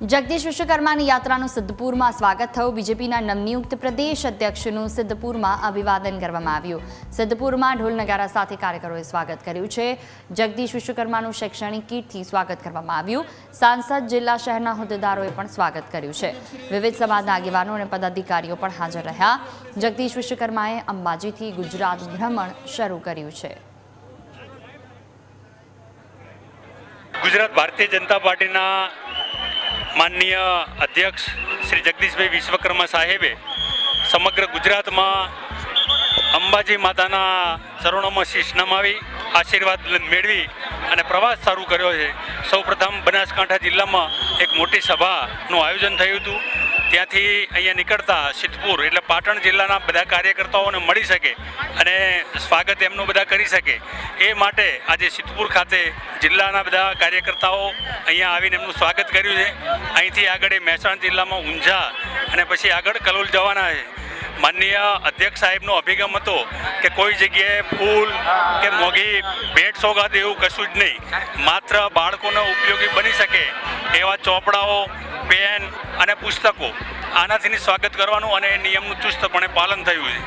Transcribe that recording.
જગદીશ વિશ્વકર્માની યાત્રાનું સિદ્ધપુરમાં સ્વાગત થયું। બીજેપીના નવનિયુક્ત પ્રદેશ અધ્યક્ષનું સિદ્ધપુરમાં અભિવાદન કરવામાં આવ્યું। સિદ્ધપુરમાં ઢોલ નગારા સાથે કાર્યકરોએ સ્વાગત કર્યું છે। જગદીશ વિશ્વકર્માનું શૈક્ષણિક કીટથી સ્વાગત કરવામાં આવ્યું। સાંસદ, જિલ્લા, શહેરના હોદ્દેદારોએ પણ સ્વાગત કર્યું છે। વિવિધ સમાજના આગેવાનો અને પદાધિકારીઓ પણ હાજર રહ્યા। જગદીશ વિશ્વકર્માએ અંબાજીથી ગુજરાત ભ્રમણ શરૂ કર્યું છે। ગુજરાત ભારતીય જનતા પાર્ટીના માનનીય અધ્યક્ષ શ્રી જગદીશભાઈ વિશ્વકર્મા સાહેબે સમગ્ર ગુજરાતમાં અંબાજી માતાના ચરણોમાં શીશ નમાવી આશીર્વાદ મેળવી અને પ્રવાસ શરૂ કર્યો છે। સૌપ્રથમ બનાસકાંઠા જિલ્લામાં એક મોટી સભાનું આયોજન થયું હતું। ત્યાંથી અહીંયા નીકળતા સિદ્ધપુર એટલે પાટણ જિલ્લાના બધા કાર્યકર્તાઓને મળી શકે અને સ્વાગત એમનું બધા કરી શકે એ માટે આજે સિદ્ધપુર ખાતે જિલ્લાના બધા કાર્યકર્તાઓ અહીંયા આવીને એમનું સ્વાગત કર્યું છે। અહીંથી આગળ મહેસાણા જિલ્લામાં ઊંઝા અને પછી આગળ કલોલ જવાના છે। માનનીય અધ્યક્ષ સાહેબનો અભિગમ હતો કે કોઈ જગ્યાએ ફૂલ કે મોંઘી ભેટ સોગાદ એવું કશું જ નહીં, માત્ર બાળકોને ઉપયોગી બની શકે એવા ચોપડાઓ, પેન અને પુસ્તકો આનાથી સ્વાગત કરવાનું અને એ નિયમનું ચુસ્તપણે પાલન થયું છે।